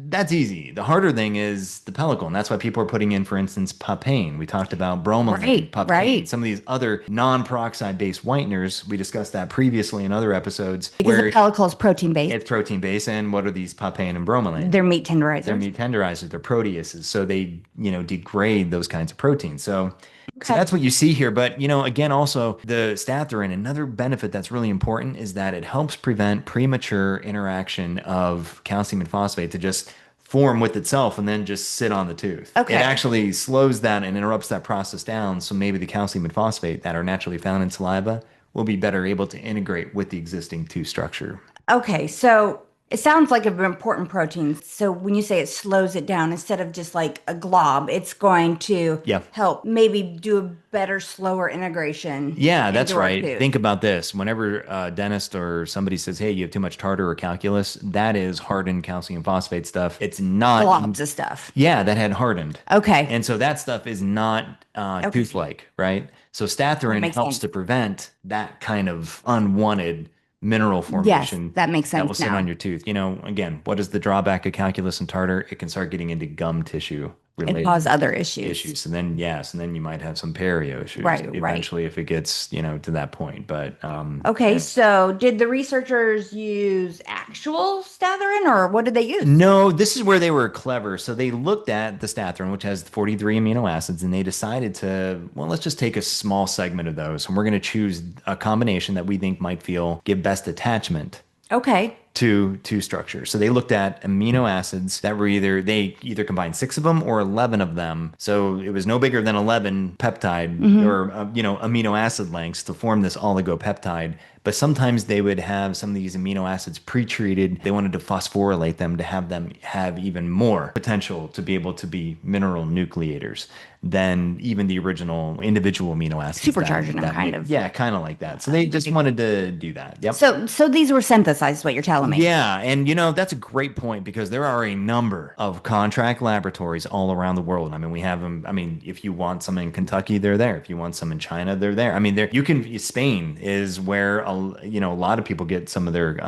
that's easy. The harder thing is the pellicle, and that's why people are putting in, for instance, papain. We talked about bromelain, Right. papain, Right. some of these other non-peroxide based whiteners. We discussed that previously in other episodes Because the where pellicle is protein based. it's protein based. And what are these papain and bromelain? They're meat They're tenderizers. meat tenderizers, they're proteases, so they, degrade those kinds of proteins. So Okay. that's what you see here. But again, also the statharin, another benefit that's really important is that it helps prevent premature interaction of calcium and phosphate to just form with itself and then just sit on the tooth. It Okay. actually slows that and interrupts that process down. So maybe the calcium and phosphate that are naturally found in saliva will be better able to integrate with the existing tooth structure. Okay. So it sounds like an important protein. So when you say it slows it down, instead of just like a glob, it's going to Yeah. help maybe do a better, slower integration Yeah, that's into our right. tooth. Think about this. Whenever a dentist or somebody says, "Hey, you have too much tartar or calculus," that is hardened calcium phosphate stuff. It's not, Globs of stuff. yeah, that had hardened. Okay. And so that stuff is not Okay. tooth-like, right? So That statharin makes helps sense. to prevent that kind of unwanted mineral Yes, formation that makes that will sense sit on now. your tooth. Again, what is the drawback of calculus and tartar? It can start getting into gum tissue And related cause other issues. issues. And then, yes, and then you might have some perio issues Right. eventually if it gets, to that point. But, Okay, so did the researchers use actual statharin or what did they use? no, this is where they were clever. So they looked at the statharin, which has 43 amino acids, and they decided to, well, let's just take a small segment of those, and we're going to choose a combination that we think might give best attachment Okay. to structure. So they looked at amino acids that were they either combined 6 of them or 11 of them. So it was no bigger than 11 peptide or amino acid lengths to form this oligopeptide. But sometimes they would have some of these amino acids pre-treated. They wanted to phosphorylate them to have them have even more potential to be able to be mineral nucleators than even the original individual amino acids. Supercharging them, kind of. Yeah, kind of like that. So they just wanted to do that. Yep. So these were synthesized, is what you're telling me. Yeah, and that's a great point because there are a number of contract laboratories all around the world. I mean, we have them. I mean, if you want some in Kentucky, they're there. If you want some in China, they're there. I mean, Spain is where a lot of people get some of their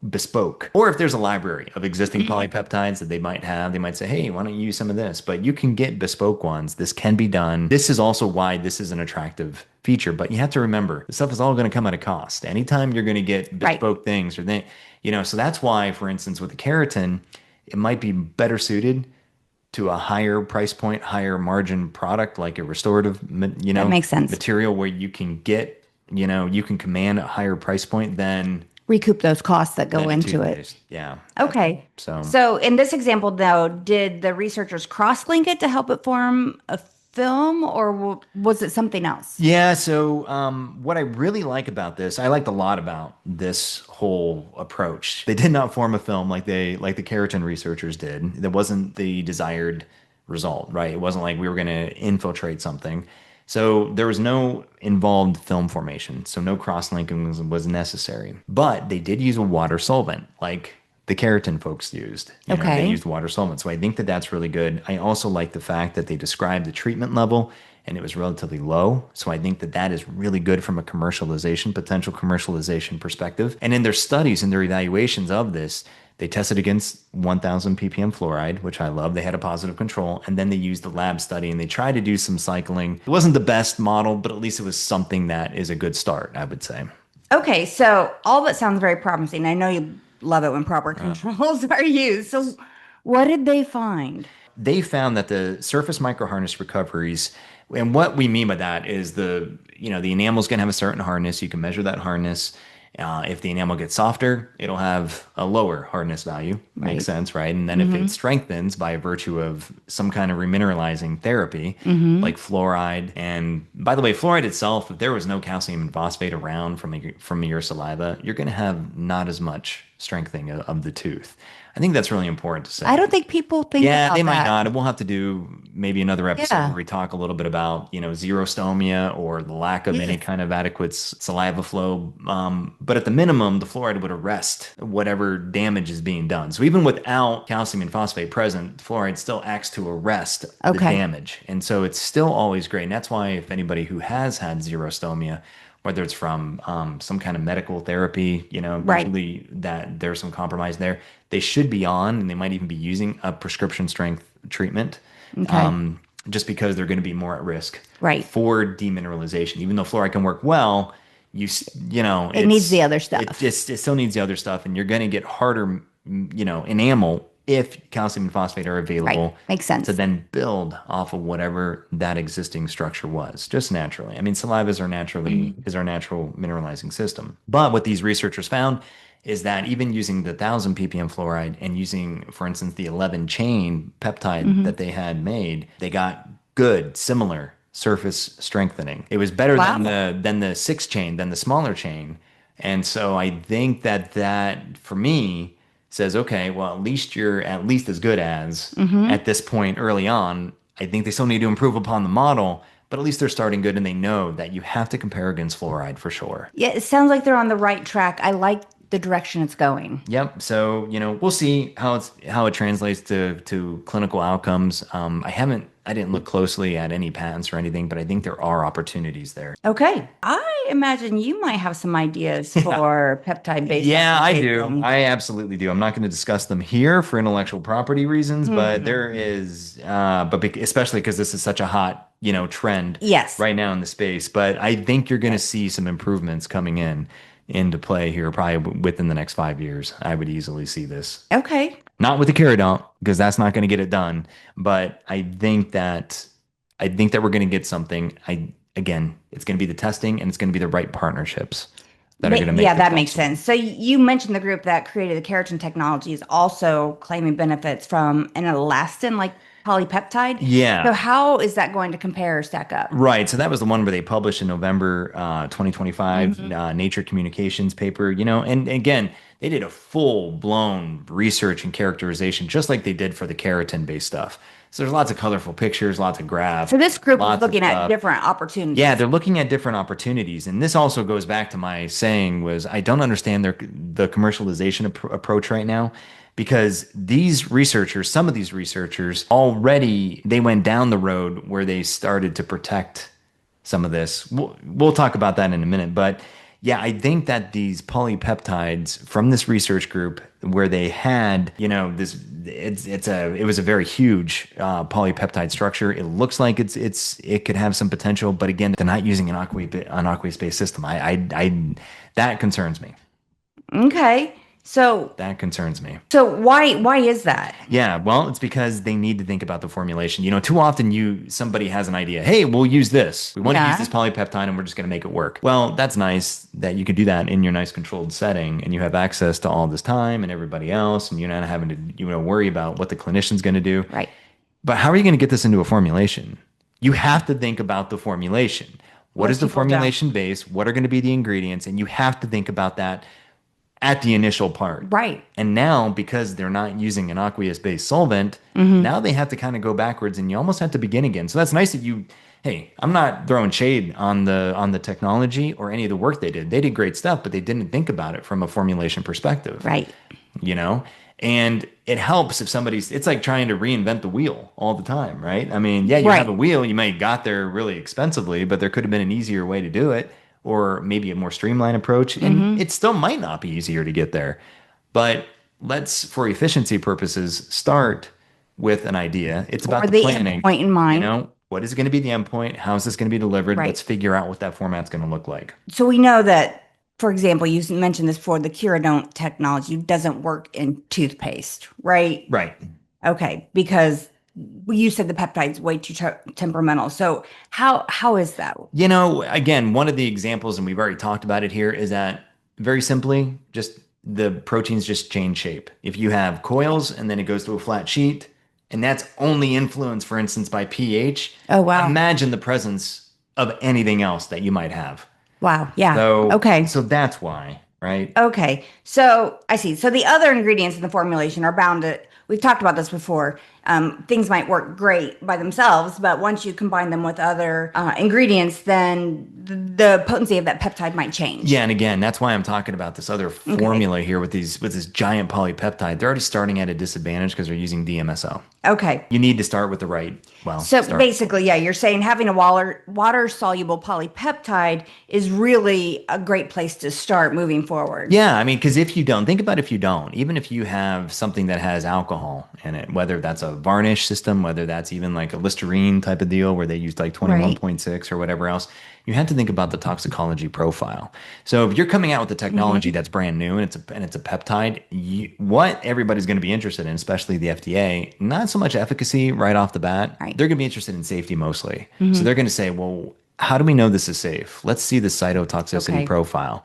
bespoke. Or if there's a library of existing polypeptides that they might have, they might say, hey, why don't you use some of this? But you can get bespoke ones. This can be done. This is also why this is an attractive feature. But you have to remember, the stuff is all going to come at a cost. Anytime you're going to get bespoke things so that's why, for instance, with the keratin, it might be better suited to a higher price point, higher margin product like a restorative, That makes sense. material where you can get, you can command a higher price point than Recoup those costs that go a into it. toothpaste. Yeah. Okay. So in this example, though, did the researchers cross-link it to help it form a film, or was it something else? Yeah, so what I really like about this, I liked a lot about this whole approach. They did not form a film like the keratin researchers did. That wasn't the desired result, right? It wasn't like we were going to infiltrate something. So there was no involved film formation, so no cross-linking was necessary. But they did use a water solvent, like the keratin folks used. They used water solvent. So I think that that's really good. I also like the fact that they described the treatment level and it was relatively low. So I think that that is really good from a potential commercialization perspective. And in their studies and their evaluations of this, they tested against 1,000 ppm fluoride, which I love. They had a positive control. And then they used the lab study and they tried to do some cycling. It wasn't the best model, but at least it was something that is a good start, I would say. Okay, so all that sounds very promising. I know you love it when proper controls are used. So what did they find? They found that the surface microharness recoveries, and what we mean by that is the enamel is going to have a certain hardness. You can measure that hardness. If the enamel gets softer, it'll have a lower hardness value. Makes sense, right? And then if it strengthens by virtue of some kind of remineralizing therapy, like fluoride, and by the way, fluoride itself, if there was no calcium and phosphate around from your saliva, you're going to have not as much strengthening of the tooth. I think that's really important to say. I don't think people think Yeah, about they might that. not. And we'll have to do maybe another episode where we talk a little bit about, xerostomia or the lack of any kind of adequate saliva flow. But at the minimum, the fluoride would arrest whatever damage is being done. So even without calcium and phosphate present, fluoride still acts to arrest the damage. And so it's still always great. And that's why if anybody who has had xerostomia, whether it's from some kind of medical therapy, usually that there's some compromise there, they should be on, and they might even be using a prescription strength treatment, just because they're going to be more at risk for demineralization. Even though fluoride can work well, it needs the other stuff. It still needs the other stuff, and you're going to get harder, enamel if calcium and phosphate are available. Right. Makes sense. To then build off of whatever that existing structure was, just naturally. I mean, saliva is our natural mineralizing system. But what these researchers found is that even using the 1,000 ppm fluoride and using, for instance, the 11 chain peptide that they had made, they got good, similar surface strengthening. It was better than the 6 chain, than the smaller chain. And so I think that for me says, okay, well, at least you're at least as good as at this point early on. I think they still need to improve upon the model, but at least they're starting good and they know that you have to compare against fluoride for sure. Yeah, it sounds like they're on the right track. I like the direction it's going. Yep. So, we'll see how it translates to clinical outcomes. I haven't I didn't look closely at any patents or anything, but I think there are opportunities there. Okay. I imagine you might have some ideas Yeah. for peptide-based Yeah, I do. applications. I absolutely do. I'm not going to discuss them here for intellectual property reasons, but Mhm. there is, especially because this is such a hot, trend Yes. right now in the space. But I think you're going to see some improvements coming into play here, probably within the next 5 years. I would easily see this. Okay. Not with the keratin, because that's not going to get it done. But I think that we're going to get something. Again, it's going to be the testing and it's going to be the right partnerships that are going to make Yeah, this that makes possible. sense. So you mentioned the group that created the keratin technology is also claiming benefits from an elastin like polypeptide. So Yeah, how is that going to compare or stack up? right. So that was the one where they published in November 2025 Hmm. Nature Communications paper, and again, they did a full-blown research and characterization, just like they did for the keratin-based stuff. So there's lots of colorful pictures, lots of So graphs, this group is lots of looking at stuff. different Yeah, opportunities. they're looking at different opportunities, and this also goes back to my saying was I don't understand the commercialization approach right now because some of these researchers already they went down the road where they started to protect some of this. We'll talk about that in a minute, but yeah, I think that these polypeptides from this research group where they had, this it was a very huge polypeptide structure. It looks like it could have some potential, but again, they're not using an aqueous based system. I that concerns me. Okay. So That concerns me. why is that? Yeah, well, it's because they need to think about the formulation. Too often somebody has an idea. Hey, we'll use this. We want to use this Yeah. polypeptide and we're just going to make it work. Well, that's nice that you could do that in your nice controlled setting and you have access to all this time and everybody else and you're not having to worry about what the clinician's going to do. Right. But how are you going to get this into a formulation? You have to think about the formulation. What is Most the people don't. formulation base? What are going to be the ingredients? And you have to think about that at the initial part. Right. And now, because they're not using an aqueous based solvent, Hmm. now they have to kind of go backwards and you almost have to begin again. So that's nice that hey, I'm not throwing shade on the technology or any of the work they did. They did great stuff, but they didn't think about it from a formulation perspective, Right. you know? And it helps if it's like trying to reinvent the wheel all the time, right? I mean, yeah, you have a Right. wheel, you might have got there really expensively, but there could have been an easier way to do it, or maybe a more streamlined approach. And Hmm. it still might not be easier to get there. But let's, for efficiency purposes, start with an idea. It's Or about the the planning. endpoint in mind. What is going to be the endpoint? How is this going to be delivered? Right. Let's figure out what that format's going to look like. So we know that, for example, you mentioned this before, the Curadont technology doesn't work in toothpaste, right? Right. Okay, because you said the peptide's way too temperamental. So how is that? Again, one of the examples, and we've already talked about it here, is that very simply, just the proteins just change shape. If you have coils and then it goes to a flat sheet, and that's only influenced, for instance, by pH, Oh, wow. imagine the presence of anything else that you might have. Wow. Yeah. So, Okay. so that's why, right? Okay. So I see. So the other ingredients in the formulation are bound to, we've talked about this before. Things might work great by themselves, but once you combine them with other ingredients, then the potency of that peptide might change. Yeah, and again, that's why I'm talking about this other Okay. formula here with this giant polypeptide. They're already starting at a disadvantage because they're using DMSO. Okay. You need to start with the right, well, So start. basically, yeah, you're saying having a water soluble polypeptide is really a great place to start moving forward. Yeah, I mean, because if you don't, think about if you don't, even if you have something that has alcohol in it, whether that's a varnish system, whether that's even like a Listerine type of deal where they used like Right. 21.6 or whatever else, you have to think about the toxicology profile. So if you're coming out with a technology Hmm. that's brand new and it's a peptide, what everybody's going to be interested in, especially the FDA, not so much efficacy right off the bat. Right. They're going to be interested in safety mostly. So Hmm. they're going to say, well, how do we know this is safe? Let's see the cytotoxicity Okay. profile.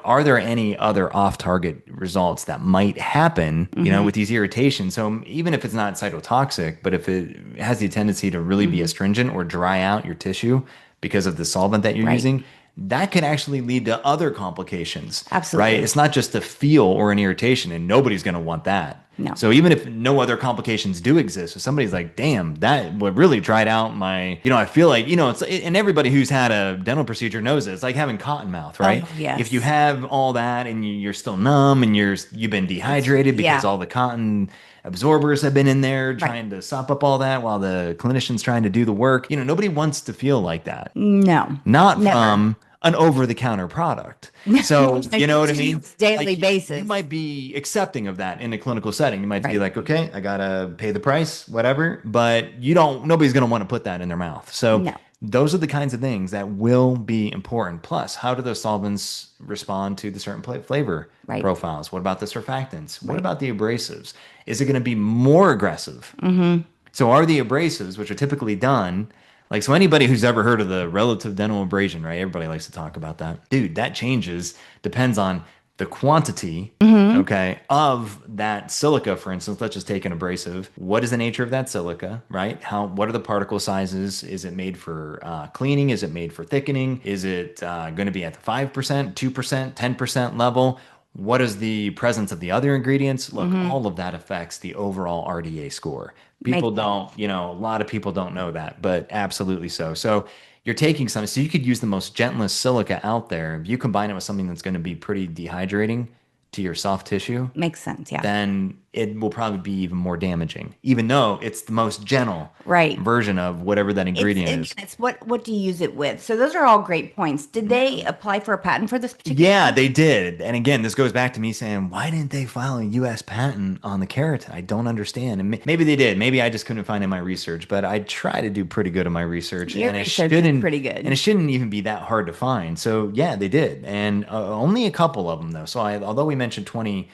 Are there any other off-target results that might happen, Hmm. with these irritations? So even if it's not cytotoxic, but if it has the tendency to really be Hmm. astringent or dry out your tissue because of the solvent that you're Right. using, that could actually lead to other complications, right? Absolutely. It's not just a feel or an irritation, and nobody's going to want that. No. So even if no other complications do exist, if somebody's like, damn, that would really dried out my, I feel like, and everybody who's had a dental procedure knows it. It's like having cotton mouth, right? Oh, If you yes. have all that and you're still numb and you've been dehydrated because Yeah, all the cotton absorbers have been in there right. trying to sop up all that while the clinician's trying to do the work, nobody wants to feel like that. No, Not never. from an over-the-counter product. So, you know what I mean? Daily Like you basis. might be accepting of that in a clinical setting. You might be Right. like, okay, I gotta pay the price, whatever, but nobody's gonna want to put that in their mouth. So No. those are the kinds of things that will be important. Plus, how do those solvents respond to the certain flavor Right. profiles? What about the surfactants? What Right. about the abrasives? Is it going to be more aggressive? Mm-hmm. So are the abrasives, which are typically done, like, so anybody who's ever heard of the relative dental abrasion, right? Everybody likes to talk about that. Dude, that changes, depends on the quantity, Mm-hmm. okay, of that silica, for instance. Let's just take an abrasive. What is the nature of that silica, right? What are the particle sizes? Is it made for cleaning? Is it made for thickening? Is it going to be at the 5%, 2%, 10% level? What is the presence of the other ingredients? Look, Mm-hmm. all of that affects the overall RDA score. People Makes sense. don't, a lot of people don't know that, but absolutely so. So you're taking some, so you could use the most gentlest silica out there. If you combine it with something that's going to be pretty dehydrating to your soft tissue, Makes sense. Yeah. then it will probably be even more damaging, even though it's the most gentle Right. version of whatever that ingredient is. It's what do you use it with? So those are all great points. Did they apply for a patent for this particular Yeah, one? they did. And again, this goes back to me saying, why didn't they file a US patent on the keratin? I don't understand. And maybe they did. Maybe I just couldn't find it in my research, but I try to do pretty good in my research Your research is pretty good. and it shouldn't even be that hard to find. So, yeah, they did. And only a couple of them though. So, although we mentioned 20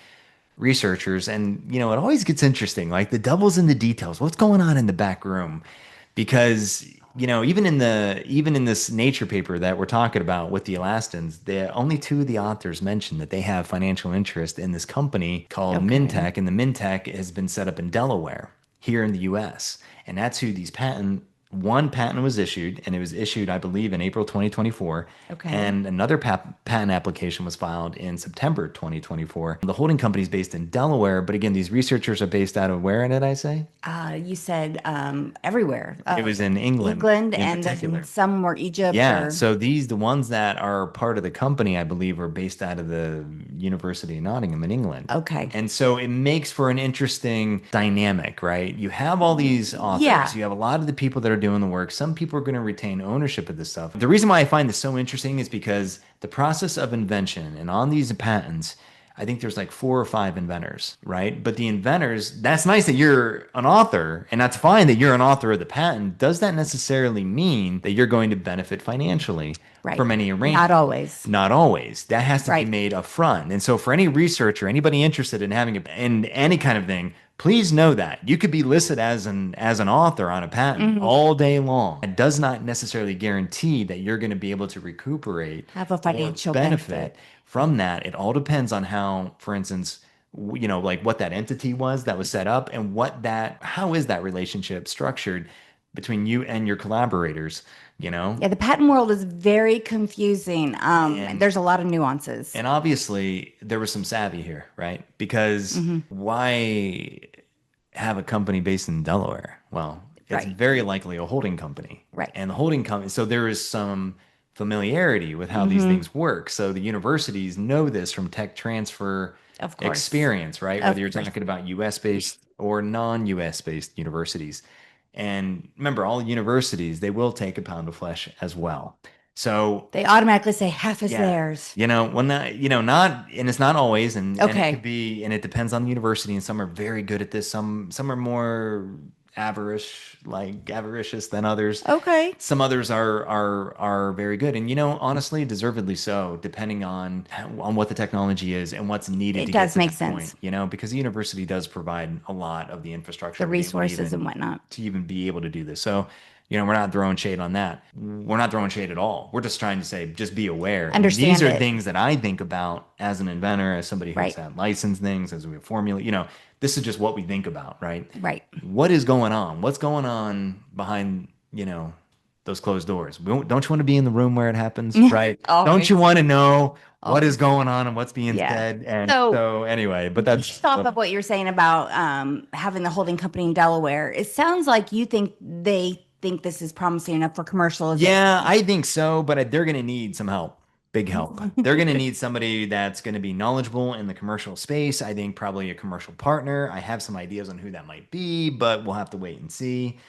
researchers and it always gets interesting, like the devil's in the details. What's going on in the back room? Because even in this nature paper that we're talking about with the elastins, the only two of the authors mentioned that they have financial interest in this company called Okay. Mintech, and the Mintech has been set up in Delaware here in the US. And that's who these one patent was issued, and it was issued, I believe, in April 2024. Okay. And another patent application was filed in September 2024. The holding company is based in Delaware, but again, these researchers are based out of where did I say? You said everywhere. It was in England England in and then particular. some were Egypt Yeah, or so the ones that are part of the company, I believe, are based out of the University of Nottingham in England. okay. And so it makes for an interesting dynamic, right? You have all these authors, Yeah. you have a lot of the people that are doing the work. Some people are going to retain ownership of this stuff. The reason why I find this so interesting is because the process of invention and on these patents, I think there's like 4 or 5 inventors, right? But the inventors, that's nice that you're an author, and that's fine that you're an author of the patent. Does that necessarily mean that you're going to benefit financially Right. from any Not arrangement? always. Not always. That has to be Right. made upfront. And so for any researcher, anybody interested in having in any kind of thing, please know that you could be listed as an author on a patent Hmm. all day long. It does not necessarily guarantee that you're going to be able to recuperate Have a or financial benefit benefit. from that. It all depends on how, for instance, like what that entity was that was set up and how is that relationship structured between you and your collaborators, you know? Yeah, the patent world is very confusing. And There's a lot of nuances. and obviously there was some savvy here, right? Because Hmm. why have a company based in Delaware? Well, it's Right. very likely a holding company. Right. And the holding company, so there is some familiarity with how these Hmm. things work. So the universities know this from tech transfer Of course. experience, right? Whether Of you're course. talking about US based or non US based universities. And remember, all universities, they will take a pound of flesh as well. So They automatically say half is yeah. theirs. When that, not, and it's not always, and it could Okay. be, and it depends on the university, and some are very good at this. Some are more avaricious than others. Okay. Some others are very good, and honestly, deservedly so, depending on what the technology is and what's needed It to get does to make that sense. point. Because the university does provide a lot of the infrastructure The to be able to resources and whatnot. be able to do this. So, we're not throwing shade on that. We're not throwing shade at all. We're just trying to say, just be aware. And these Understand are it. things that I think about as an inventor, as somebody who's Right. had licensed things, as we have formula. This is just what we think about, right? Right. What is going on? What's going on behind, those closed doors. Don't you want to be in the room where it happens, right? Don't you Always. want to know what is Always. going on and what's being Yeah. said? And So so anyway, but that's based off of what you're saying about having the holding company in Delaware, it sounds like you think they think this is promising enough for yeah, commercialization. I think so, but they're going to need some help. Big help. They're going to need somebody that's going to be knowledgeable in the commercial space. I think probably a commercial partner. I have some ideas on who that might be, but we'll have to wait and see.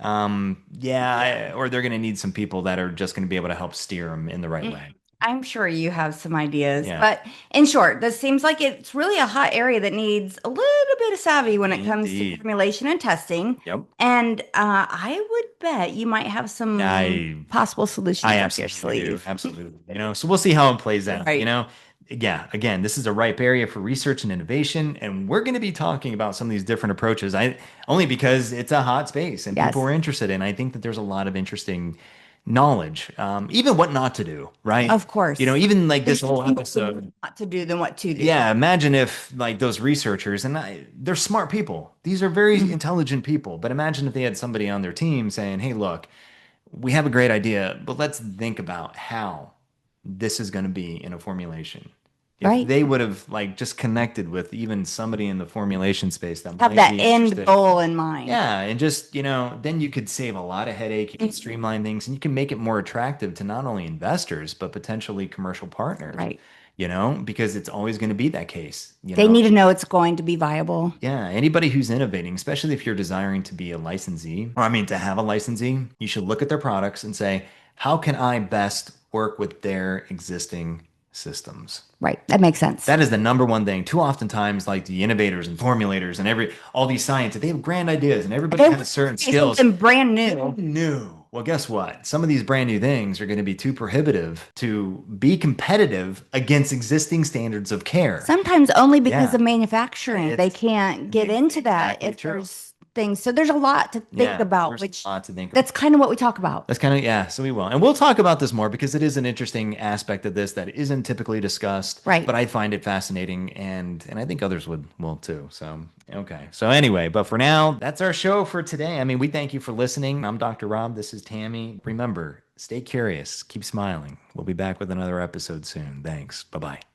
Yeah. Or they're going to need some people that are just going to be able to help steer them in the right Mm, way. I'm sure you have some ideas, Yeah, but in short, this seems like it's really a hot area that needs a little bit of savvy when it comes to indeed. formulation and testing. Yep. And I would bet you might have some I possible I solutions up your absolutely do. sleeve. Absolutely. So we'll see how it plays out. Right. Yeah, again, this is a ripe area for research and innovation, and we're going to be talking about some of these different approaches. I only because it's a hot space and people Yes, are interested in. I think that there's a lot of interesting knowledge, even what not to do, right? of course. Even like this There's whole more episode. not to do than what to do. Yeah, imagine if like those researchers they're smart people. These are very Mhm. intelligent people, but imagine if they had somebody on their team saying, "Hey, look, we have a great idea, but let's think about how this is going to be in a formulation." If Right. they would have like just connected with even somebody in the formulation space that Have might that be end interested. goal in mind. Yeah, and just, then you could save a lot of headache, you can Mhm. streamline things, and you can make it more attractive to not only investors, but potentially commercial partners, Right. because it's always going to be that case, They need to know it's going to be viable. yeah, anybody who's innovating, especially if you're desiring to be a licensee, or I mean to have a licensee, you should look at their products and say, how can I best work with their existing systems? Right. That makes sense. That is the number one thing. Too oftentimes, like the innovators and formulators and all these scientists, they have grand ideas and everybody They has want certain to say skills. something brand new. New. Well, guess what? Some of these brand new things are going to be too prohibitive to be competitive against existing standards of care. Sometimes only because Yeah, of manufacturing, they it's can't get into that exactly if true. there's things. So there's a lot to think Yeah, about, there's which a lot to think that's about. kind of what we talk about. That's kind of, yeah, so we will. And we'll talk about this more because it is an interesting aspect of this that isn't typically discussed, Right. but I find it fascinating and I think others will too. So, okay. So anyway, but for now, that's our show for today. I mean, we thank you for listening. I'm Dr. Rob. This is Tami. Remember, stay curious, keep smiling. We'll be back with another episode soon. Thanks. Bye-bye.